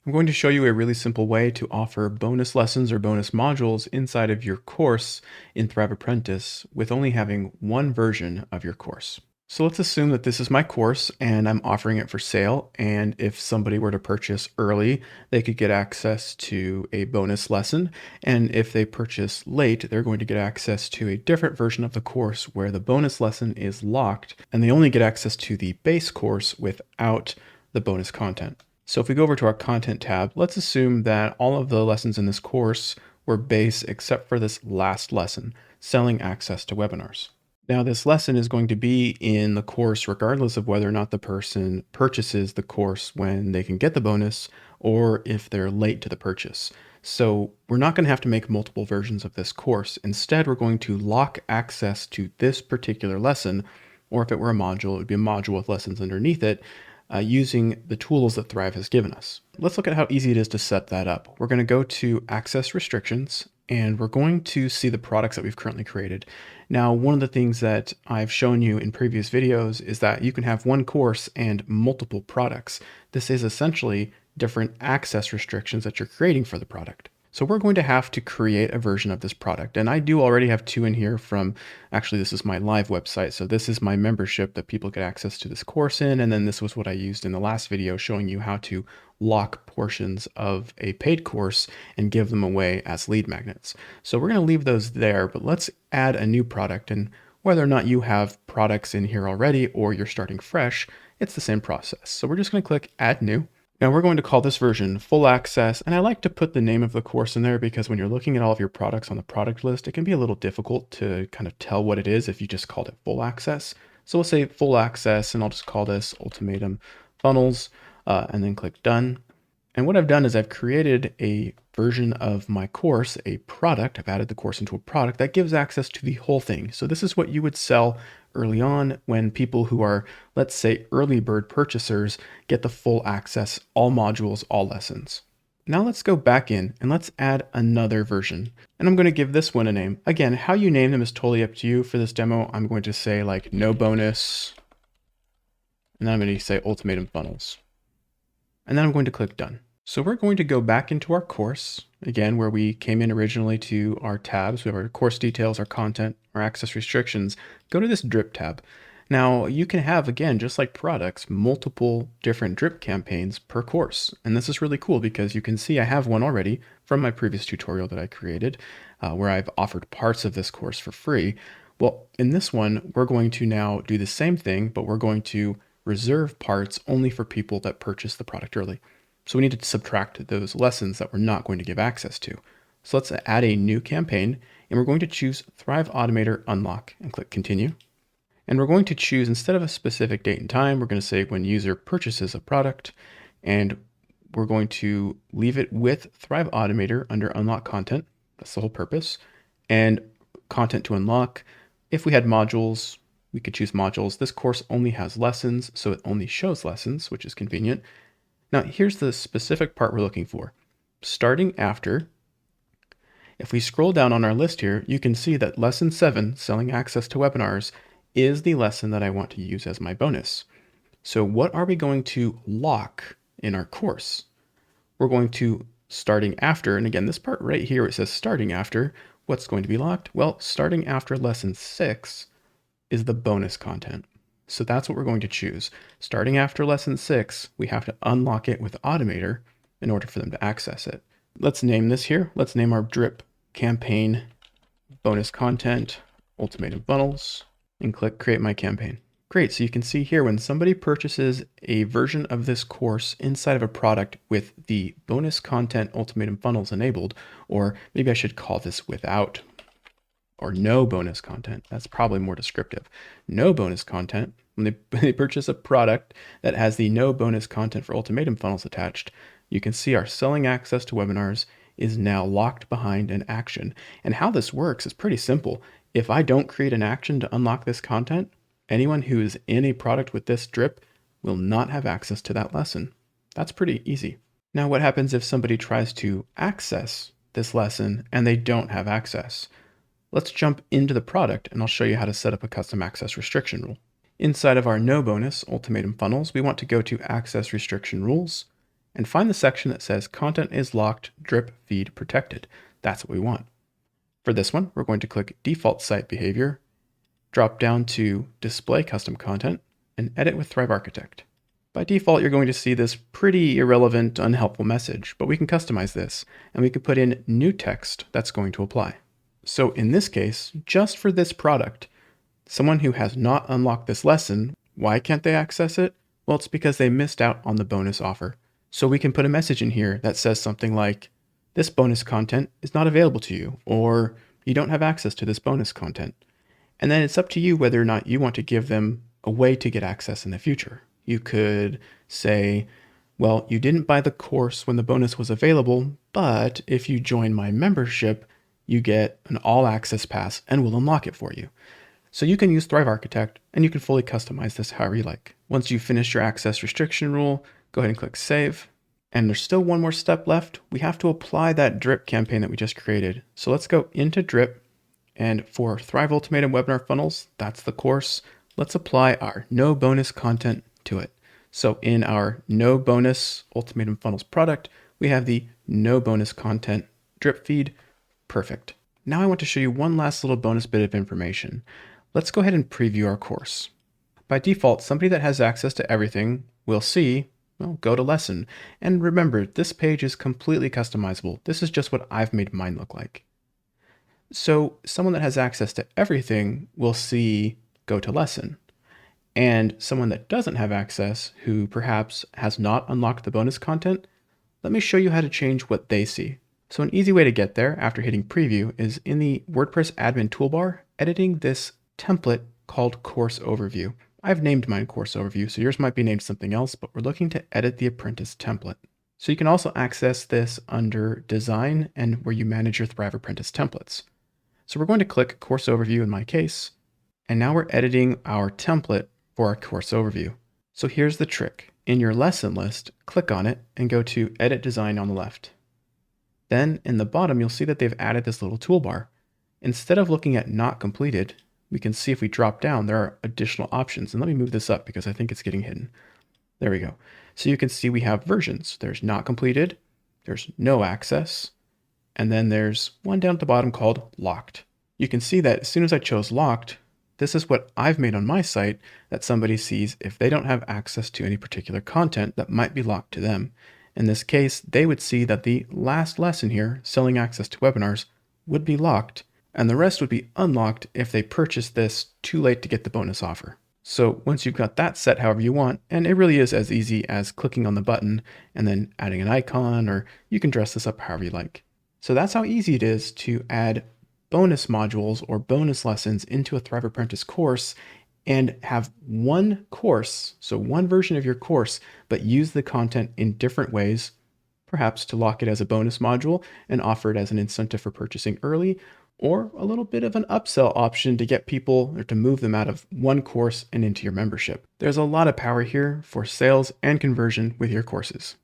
I'm going to show you a really simple way to offer bonus lessons or bonus modules inside of your course in Thrive Apprentice with only having one version of your course. So let's assume that this is my course and I'm offering it for sale. And if somebody were to purchase early, they could get access to a bonus lesson. And if they purchase late, they're going to get access to a different version of the course where the bonus lesson is locked and they only get access to the base course without the bonus content. So if we go over to our content tab, let's assume that all of the lessons in this course were base except for this last lesson, selling access to webinars. Now this lesson is going to be in the course regardless of whether or not the person purchases the course when they can get the bonus or if they're late to the purchase. So we're not going to have to make multiple versions of this course. Instead, we're going to lock access to this particular lesson, or if it were a module, it would be a module with lessons underneath it, using the tools that Thrive has given us. Let's look at how easy it is to set that up. We're going to go to Access Restrictions, and we're going to see the products that we've currently created. Now, one of the things that I've shown you in previous videos is that you can have one course and multiple products. This is essentially different access restrictions that you're creating for the product. So we're going to have to create a version of this product. And I do already have two in here from, actually, this is my live website. So this is my membership that people get access to this course in. And then this was what I used in the last video showing you how to lock portions of a paid course and give them away as lead magnets. So we're going to leave those there, but let's add a new product. And whether or not you have products in here already or you're starting fresh, it's the same process. So we're just going to click Add New. Now we're going to call this version Full Access, and I like to put the name of the course in there because when you're looking at all of your products on the product list, it can be a little difficult to kind of tell what it is if you just called it Full Access. So we'll say Full Access, and I'll just call this Ultimatum Funnels, and then click Done. And what I've done is I've created a version of my course, a product. I've added the course into a product that gives access to the whole thing. So this is what you would sell early on when people who are, let's say, early bird purchasers get the full access, all modules, all lessons. Now let's go back in and let's add another version. And I'm going to give this one a name. Again, how you name them is totally up to you. For this demo, I'm going to say like no bonus. And then I'm going to say Ultimatum Funnels. And then I'm going to click Done. So we're going to go back into our course, again, where we came in originally to our tabs. We have our course details, our content, our access restrictions. Go to this drip tab. Now you can have, again, just like products, multiple different drip campaigns per course. And this is really cool because you can see I have one already from my previous tutorial that I created where I've offered parts of this course for free. Well, in this one, we're going to now do the same thing, but we're going to reserve parts only for people that purchase the product early. So we need to subtract those lessons that we're not going to give access to. So let's add a new campaign, and we're going to choose Thrive Automator Unlock and click Continue. And we're going to choose, instead of a specific date and time, we're going to say when user purchases a product, and we're going to leave it with Thrive Automator under Unlock Content. That's the whole purpose. And Content to Unlock. If we had modules, we could choose modules. This course only has lessons, so it only shows lessons, which is convenient. Now, here's the specific part we're looking for. Starting after, if we scroll down on our list here, you can see that lesson 7, selling access to webinars, is the lesson that I want to use as my bonus. So what are we going to lock in our course? We're going to starting after, and again, this part right here, it says starting after, what's going to be locked? Well, starting after lesson 6 is the bonus content. So that's what we're going to choose. Starting after lesson 6, we have to unlock it with Automator in order for them to access it. Let's name this here. Let's name our drip campaign bonus content, Ultimatum Funnels, and click Create My Campaign. Great, so you can see here when somebody purchases a version of this course inside of a product with the bonus content Ultimatum Funnels enabled, or maybe I should call this without or no bonus content. That's probably more descriptive. No bonus content. When they purchase a product that has the no bonus content for Ultimatum Funnels attached, you can see our selling access to webinars is now locked behind an action. And how this works is pretty simple. If I don't create an action to unlock this content, anyone who is in a product with this drip will not have access to that lesson. That's pretty easy. Now, what happens if somebody tries to access this lesson and they don't have access? Let's jump into the product and I'll show you how to set up a custom access restriction rule. Inside of our no bonus Ultimatum Funnels, we want to go to Access Restriction Rules, and find the section that says Content is locked, drip feed protected. That's what we want. For this one, we're going to click Default Site Behavior, drop down to Display Custom Content, and Edit with Thrive Architect. By default, you're going to see this pretty irrelevant, unhelpful message, but we can customize this, and we can put in new text that's going to apply. So in this case, just for this product, someone who has not unlocked this lesson, why can't they access it? Well, it's because they missed out on the bonus offer. So we can put a message in here that says something like, this bonus content is not available to you, or you don't have access to this bonus content. And then it's up to you whether or not you want to give them a way to get access in the future. You could say, well, you didn't buy the course when the bonus was available, but if you join my membership, you get an all access pass and we'll unlock it for you. So you can use Thrive Architect and you can fully customize this however you like. Once you finish your access restriction rule, go ahead and click save. And there's still one more step left. We have to apply that drip campaign that we just created. So let's go into drip, and for Thrive Ultimatum Webinar Funnels, that's the course. Let's apply our no bonus content to it. So in our no bonus Ultimatum Funnels product, we have the no bonus content drip feed. Perfect. Now I want to show you one last little bonus bit of information. Let's go ahead and preview our course. By default, somebody that has access to everything will see, well, go to lesson. And remember, this page is completely customizable. This is just what I've made mine look like. So someone that has access to everything will see go to lesson. And someone that doesn't have access, who perhaps has not unlocked the bonus content, let me show you how to change what they see. So an easy way to get there after hitting preview is in the WordPress admin toolbar, editing this template called Course Overview. I've named mine Course Overview, so yours might be named something else, but we're looking to edit the Apprentice template. So you can also access this under Design and where you manage your Thrive Apprentice templates. So we're going to click Course Overview in my case, and now we're editing our template for our Course Overview. So here's the trick. In your lesson list, click on it and go to Edit Design on the left. Then in the bottom, you'll see that they've added this little toolbar. Instead of looking at Not Completed, we can see if we drop down, there are additional options. And let me move this up because I think it's getting hidden. There we go. So you can see we have versions. There's Not Completed, there's No Access, and then there's one down at the bottom called Locked. You can see that as soon as I chose Locked, this is what I've made on my site that somebody sees if they don't have access to any particular content that might be locked to them. In this case, they would see that the last lesson here, selling access to webinars, would be locked, and the rest would be unlocked if they purchased this too late to get the bonus offer. So once you've got that set however you want, and it really is as easy as clicking on the button and then adding an icon, or you can dress this up however you like. So that's how easy it is to add bonus modules or bonus lessons into a Thrive Apprentice course and have one course, so one version of your course, but use the content in different ways, perhaps to lock it as a bonus module and offer it as an incentive for purchasing early, or a little bit of an upsell option to get people or to move them out of one course and into your membership. There's a lot of power here for sales and conversion with your courses.